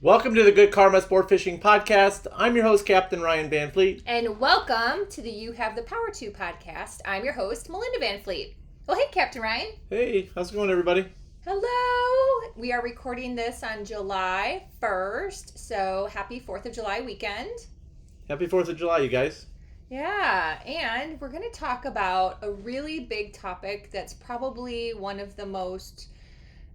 Welcome to the Good Karma Sport Fishing Podcast. I'm your host, Captain Ryan Van Fleet. And welcome to the You Have the Power To podcast. I'm your host, Melinda Van Fleet. Well, hey, Captain Ryan. Hey, how's it going, everybody? Hello. We are recording this on July 1st, so happy 4th of July weekend. Happy 4th of July, you guys. Yeah, and we're going to talk about a really big topic that's probably one of the most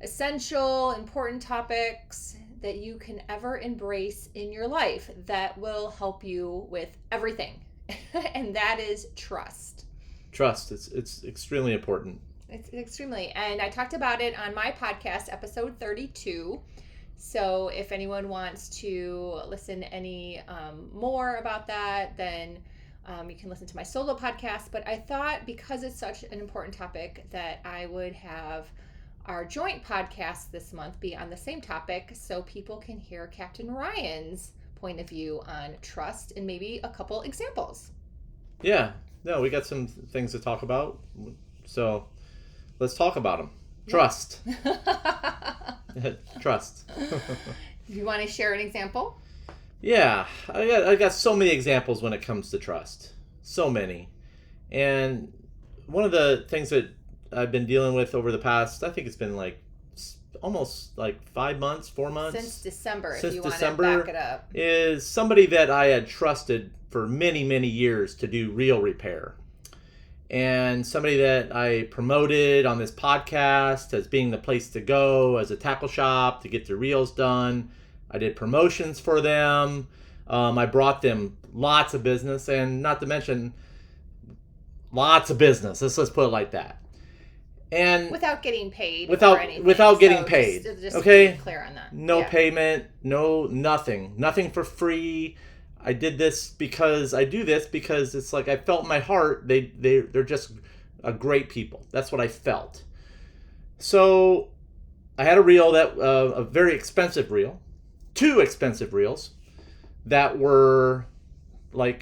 essential, important topics that you can ever embrace in your life that will help you with everything. And that is trust. Trust. It's extremely important. It's extremely. And I talked about it on my podcast, episode 32. So if anyone wants to listen any more about that, then you can listen to my solo podcast. But I thought because it's such an important topic that I would have our joint podcast this month be on the same topic so people can hear Captain Ryan's point of view on trust and maybe a couple examples. Yeah. No, we got some things to talk about. So let's talk about them. Trust. Trust. Do you want to share an example? Yeah. I got so many examples when it comes to trust. So many. And one of the things that I've been dealing with over the past, I think it's been almost 4 months. Since December, Since if you December, want to back it up. Is somebody that I had trusted for many, many years to do reel repair. And somebody that I promoted on this podcast as being the place to go as a tackle shop to get their reels done. I did promotions for them. I brought them lots of business, and not to mention lots of business. Let's put it like that. And without getting paid without getting paid. Just okay, to be clear on that. No payment, nothing for free. I did this because it's like I felt in my heart they're just a great people. That's what I felt. So I had a reel that a very expensive reel, 2 expensive reels that were I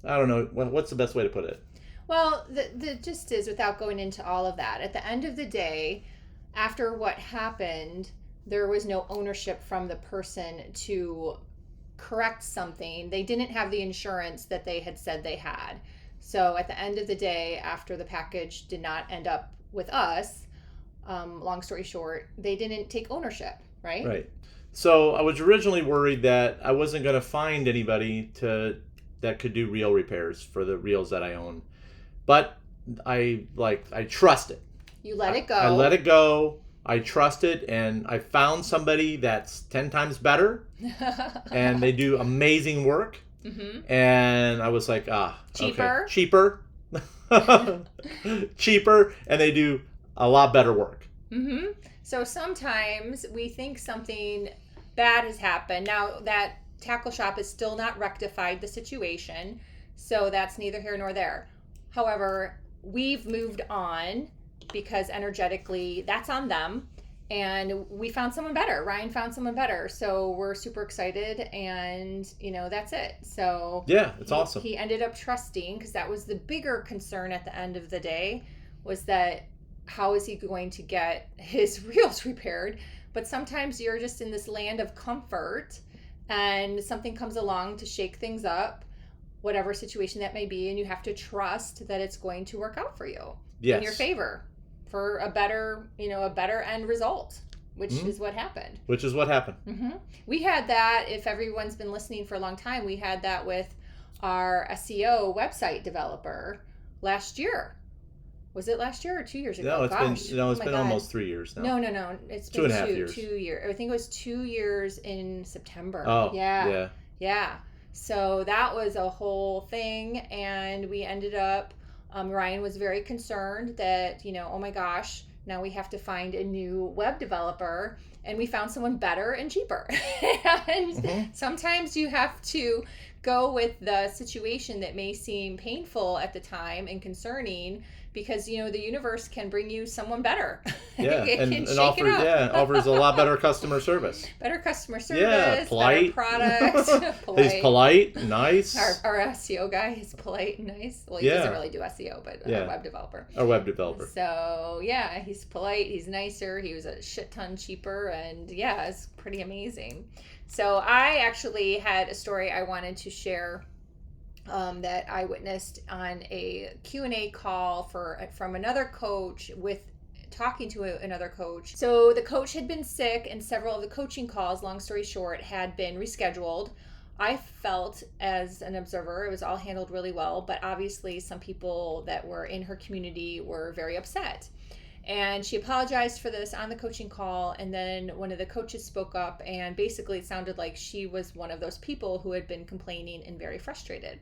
don't know what's the best way to put it. Well, the gist is, without going into all of that, at the end of the day, after what happened, there was no ownership from the person to correct something. They didn't have the insurance that they had said they had. So at the end of the day, after the package did not end up with us, long story short, they didn't take ownership, right? Right. So I was originally worried that I wasn't going to find anybody that could do reel repairs for the reels that I own. But I trust it. You let it go. I let it go. I trust it, and I found somebody that's 10 times better, and they do amazing work. Mm-hmm. And I was like, cheaper, okay. cheaper, and they do a lot better work. Mm-hmm. So sometimes we think something bad has happened. Now that tackle shop has still not rectified the situation, so that's neither here nor there. However, we've moved on because energetically that's on them, and we found someone better. Ryan found someone better, so we're super excited, and that's it. So yeah, it's awesome. He ended up trusting, because that was the bigger concern at the end of the day, was that how is he going to get his reels repaired? But sometimes you're just in this land of comfort, and something comes along to shake things up, whatever situation that may be, and you have to trust that it's going to work out for you in your favor for a better end result, which is what happened. Mm-hmm. We had that, if everyone's been listening for a long time, we had that with our SEO website developer last year. Was it last year or 2 years ago? No, it's been almost 3 years now. No. It's been 2.5 years. 2 years. I think it was 2 years in September. Oh, yeah. So that was a whole thing, and we ended up, Ryan was very concerned that, oh my gosh, now we have to find a new web developer, and we found someone better and cheaper. And sometimes you have to go with the situation that may seem painful at the time and concerning because the universe can bring you someone better. Yeah, it can shake offers it up. offers a lot better customer service. Better customer service. Yeah, polite. Better product. Polite. He's polite, nice. Our SEO guy is polite and nice. Well, he doesn't really do SEO, but our web developer. Our web developer. So yeah, he's polite. He's nicer. He was a shit ton cheaper, and yeah, it's pretty amazing. So I actually had a story I wanted to share that I witnessed on a Q&A call from another coach talking to another coach. So the coach had been sick and several of the coaching calls, long story short, had been rescheduled. I felt as an observer, it was all handled really well, but obviously some people that were in her community were very upset. And she apologized for this on the coaching call, and then one of the coaches spoke up, and basically it sounded like she was one of those people who had been complaining and very frustrated.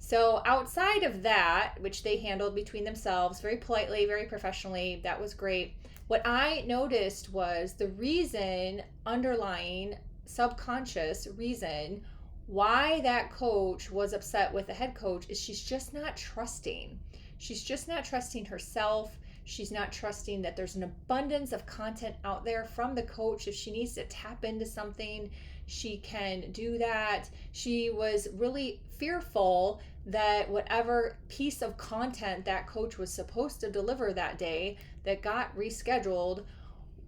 So outside of that, which they handled between themselves very politely, very professionally, that was great. What I noticed was the underlying subconscious reason why that coach was upset with the head coach is she's just not trusting. She's just not trusting herself. She's not trusting that there's an abundance of content out there from the coach. If she needs to tap into something, she can do that. She was really fearful that whatever piece of content that coach was supposed to deliver that day that got rescheduled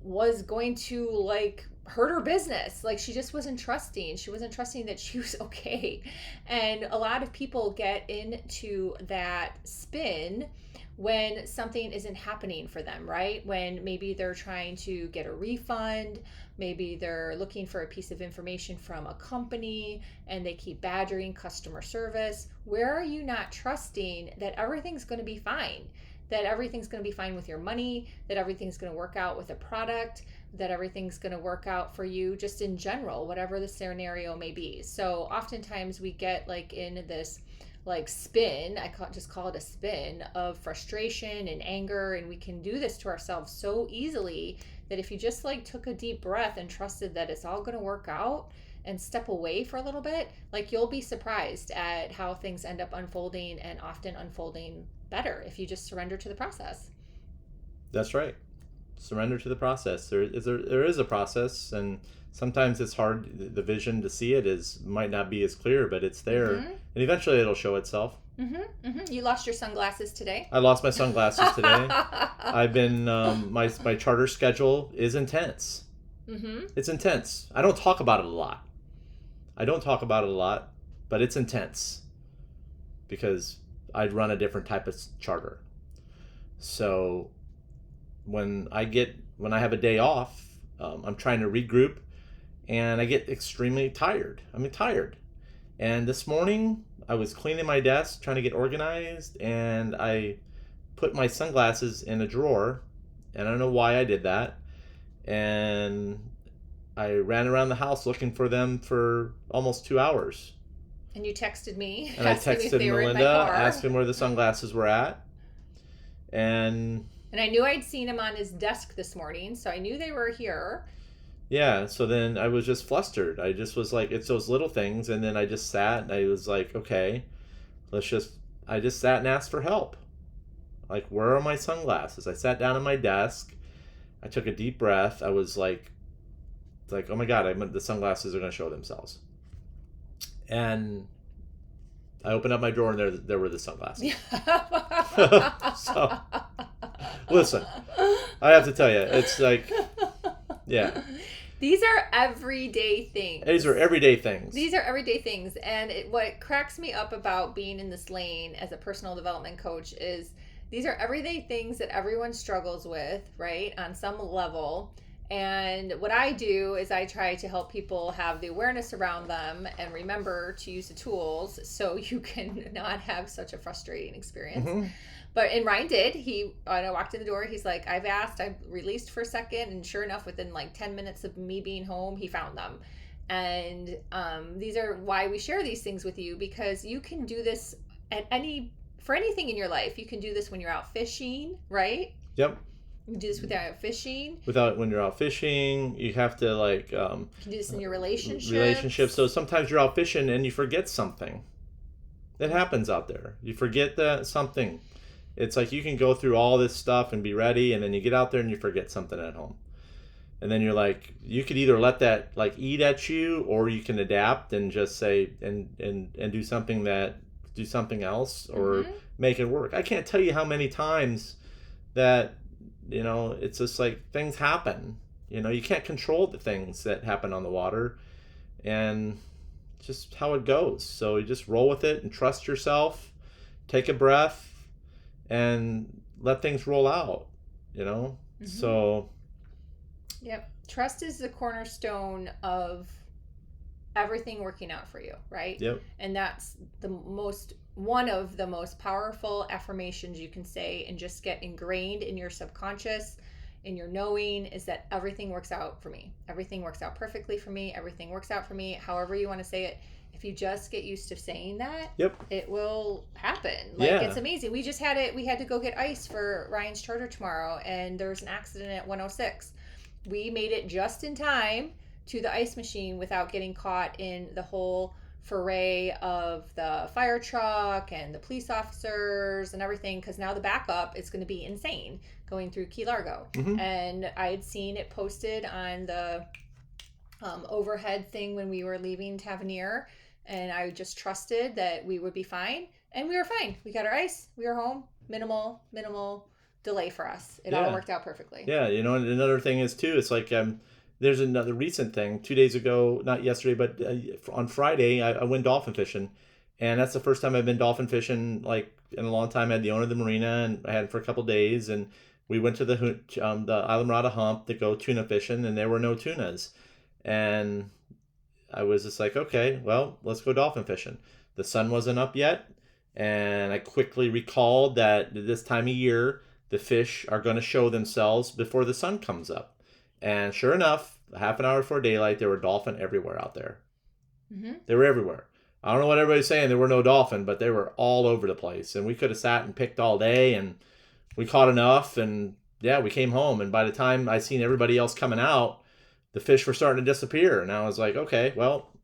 was going to hurt her business. She just wasn't trusting. She wasn't trusting that she was okay. And a lot of people get into that spin when something isn't happening for them, right? When maybe they're trying to get a refund, maybe they're looking for a piece of information from a company and they keep badgering customer service. Where are you not trusting that everything's going to be fine? That everything's going to be fine with your money, that everything's going to work out with a product, that everything's going to work out for you just in general, whatever the scenario may be. So oftentimes we get in this spin, just call it a spin of frustration and anger, and we can do this to ourselves so easily that if you just took a deep breath and trusted that it's all going to work out and step away for a little bit, you'll be surprised at how things end up unfolding, and often unfolding better if you just surrender to the process. That's right. Surrender to the process. There is a process, and sometimes it's hard. The vision to see it might not be as clear, but it's there, and eventually it'll show itself. You lost your sunglasses today. I lost my sunglasses today. I've been my charter schedule is intense. It's intense. I don't talk about it a lot, but it's intense because I'd run a different type of charter. So when I have a day off, I'm trying to regroup, and I get extremely tired. tired. And this morning I was cleaning my desk, trying to get organized, and I put my sunglasses in a drawer, and I don't know why I did that. And I ran around the house looking for them for almost 2 hours. And you texted me. And I texted Melinda, asking where the sunglasses were at. And I knew I'd seen him on his desk this morning, so I knew they were here. Yeah, so then I was just flustered. I just was it's those little things, and then I just sat and I was okay, I just sat and asked for help. Where are my sunglasses? I sat down at my desk. I took a deep breath. I was oh my God, the sunglasses are going to show themselves. And I opened up my drawer, and there were the sunglasses. So, listen, I have to tell you, it's yeah. These are everyday things. These are everyday things. And what cracks me up about being in this lane as a personal development coach is these are everyday things that everyone struggles with, right, on some level. And what I do is I try to help people have the awareness around them and remember to use the tools so you can not have such a frustrating experience. And Ryan did. When I walked in the door, he's like, I released for a second, and sure enough, within 10 minutes of me being home, he found them. And these are why we share these things with you, because you can do this for anything in your life. You can do this when you're out fishing, right? Yep. You can do this without fishing. When you're out fishing, you have to you can do this in your relationships. So sometimes you're out fishing and you forget something. That happens out there. You forget something, It's like you can go through all this stuff and be ready, and then you get out there and you forget something at home. And then you're like, you could either let that like eat at you, or you can adapt and just say and do something else, or make it work. I can't tell you how many times that, it's just like things happen. You can't control the things that happen on the water, and just how it goes. So you just roll with it and trust yourself, take a breath, and let things roll out, So. Yep. Trust is the cornerstone of everything working out for you, right? Yep. And that's one of the most powerful affirmations you can say and just get ingrained in your subconscious, in your knowing, is that everything works out for me. Everything works out perfectly for me. Everything works out for me. However you want to say it. If you just get used to saying that, it will happen. It's amazing. We had to go get ice for Ryan's charter tomorrow, and there was an accident at 106. We made it just in time to the ice machine without getting caught in the whole foray of the fire truck and the police officers and everything, because now the backup is going to be insane going through Key Largo. And I had seen it posted on the overhead thing when we were leaving Tavernier, and I just trusted that we would be fine, and we were fine. We got our ice, we were home, minimal delay for us. It all worked out perfectly. Yeah, and another thing is too, it's like there's another recent thing. 2 days ago, not yesterday, but on Friday, I went dolphin fishing, and that's the first time I've been dolphin fishing like in a long time. I had the owner of the marina, and I had it for a couple of days, and we went to the Islamorada hump to go tuna fishing, and there were no tunas, and I was just like, okay, well, let's go dolphin fishing. The sun wasn't up yet, and I quickly recalled that this time of year, the fish are going to show themselves before the sun comes up. And sure enough, half an hour before daylight, there were dolphin everywhere out there. They were everywhere. I don't know what everybody's saying. There were no dolphin, but they were all over the place. And we could have sat and picked all day, and we caught enough. And we came home. And by the time I seen everybody else coming out, the fish were starting to disappear. And I was like, okay, well,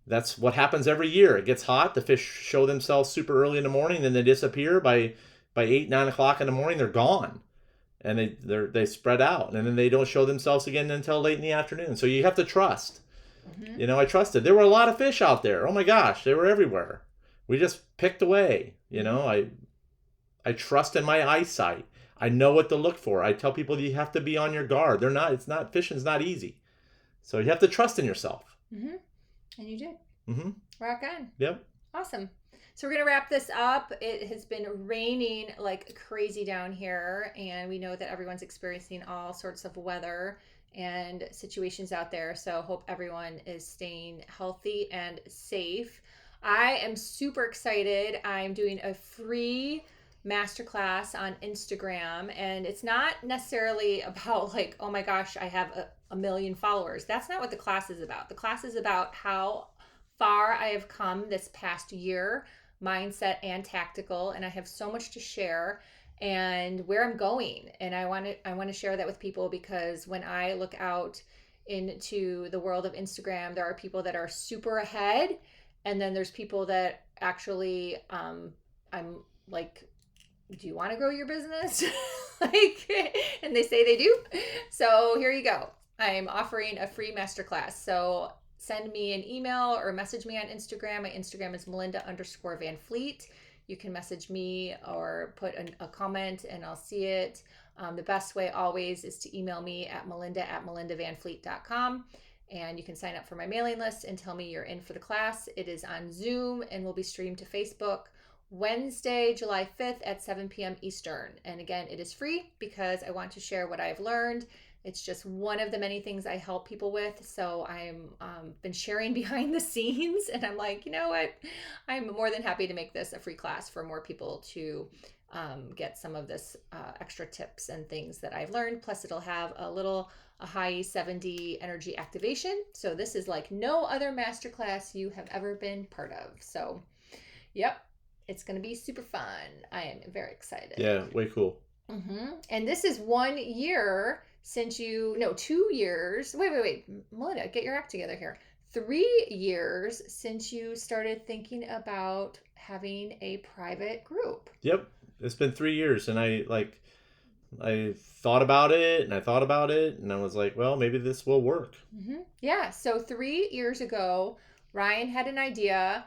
that's what happens every year. It gets hot. The fish show themselves super early in the morning, then they disappear. By 8, 9 o'clock in the morning, they're gone, and they spread out, and then they don't show themselves again until late in the afternoon. So you have to trust. I trusted. There were a lot of fish out there. Oh my gosh, they were everywhere. We just picked away. I trust in my eyesight. I know what to look for. I tell people you have to be on your guard. Fishing's not easy. So you have to trust in yourself. And you did. Rock on. Yep. Awesome. So we're going to wrap this up. It has been raining like crazy down here, and we know that everyone's experiencing all sorts of weather and situations out there. So hope everyone is staying healthy and safe. I am super excited. I'm doing a free masterclass on Instagram, and it's not necessarily about like, oh my gosh, I have a million followers. That's not what the class is about. The class is about how far I have come this past year, mindset and tactical, and I have so much to share and where I'm going. And I want to share that with people, because when I look out into the world of Instagram, there are people that are super ahead, and then there's people that actually I'm like, do you want to grow your business? And they say they do. So here you go. I'm offering a free masterclass. So send me an email or message me on Instagram. My Instagram is Melinda_VanFleet. You can message me or put a comment and I'll see it. The best way always is to email me at melinda@melindavanfleet.com. And you can sign up for my mailing list and tell me you're in for the class. It is on Zoom and will be streamed to Facebook Wednesday, July 5th at 7 p.m. Eastern. And again, it is free because I want to share what I've learned. It's just one of the many things I help people with. So I'm been sharing behind the scenes, and I'm like, you know what? I'm more than happy to make this a free class for more people to get some of this extra tips and things that I've learned. Plus it'll have a high 70 energy activation. So this is like no other masterclass you have ever been part of. So yep, it's going to be super fun. I am very excited. Yeah, way cool. And this is 1 year since 2 years. Wait. Melinda, get your act together here. 3 years since you started thinking about having a private group. Yep. It's been 3 years, and I thought about it, and I thought about it, and I was like, well, maybe this will work. Yeah. So 3 years ago, Ryan had an idea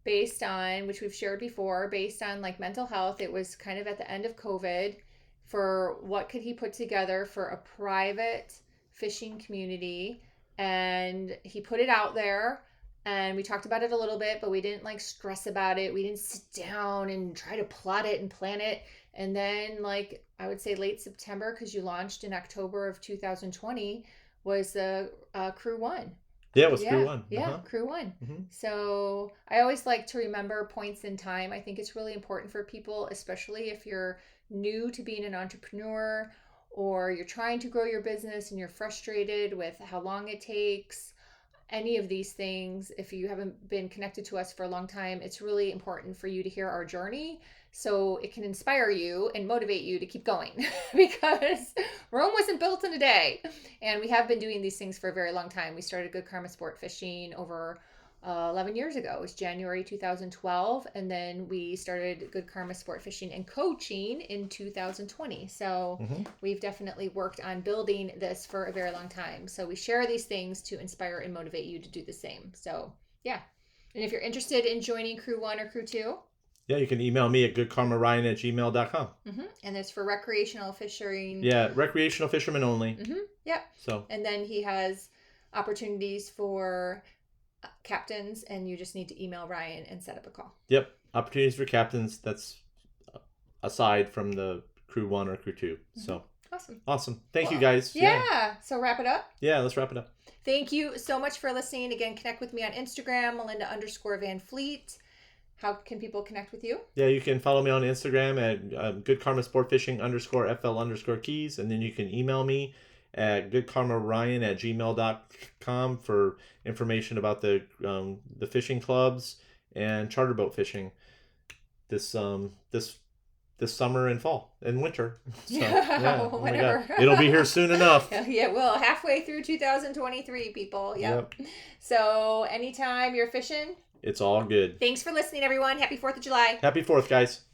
based on, which we've shared before, based on like mental health. It was kind of at the end of COVID, for what could he put together for a private fishing community. And he put it out there, and we talked about it a little bit, but we didn't like stress about it. We didn't sit down and try to plot it and plan it. And then, like, I would say late September, because you launched in October of 2020, was the Crew One. Yeah, it was Crew One. Yeah, Crew One. Mm-hmm. So I always like to remember points in time. I think it's really important for people, especially if you're new to being an entrepreneur, or you're trying to grow your business and you're frustrated with how long it takes. Any of these things, if you haven't been connected to us for a long time, it's really important for you to hear our journey, so it can inspire you and motivate you to keep going, because Rome wasn't built in a day. And we have been doing these things for a very long time. We started Good Karma Sport Fishing over 11 years ago. It was January 2012. And then we started Good Karma Sport Fishing and Coaching in 2020. So we've definitely worked on building this for a very long time. So we share these things to inspire and motivate you to do the same. So yeah. And if you're interested in joining Crew One or Crew Two, yeah, you can email me at goodkarmaryan@gmail.com. And it's for recreational fishing. Yeah, recreational fishermen only. Yep. So. And then he has opportunities for captains, and you just need to email Ryan and set up a call. Yep. Opportunities for captains. That's aside from the Crew One or Crew Two. So. Awesome. Thank you, guys. Yeah. So wrap it up. Yeah, let's wrap it up. Thank you so much for listening. Again, connect with me on Instagram, Melinda_Van Fleet. How can people connect with you? Yeah, you can follow me on Instagram at Good Karma Sport Fishing _FL_keys. And then you can email me at goodkarmaryan@gmail.com for information about the fishing clubs and charter boat fishing this summer and fall and winter. So, yeah, oh my God. It'll be here soon enough. Yeah, well, halfway through 2023, people. Yep. So anytime you're fishing, it's all good. Thanks for listening, everyone. Happy 4th of July. Happy 4th, guys.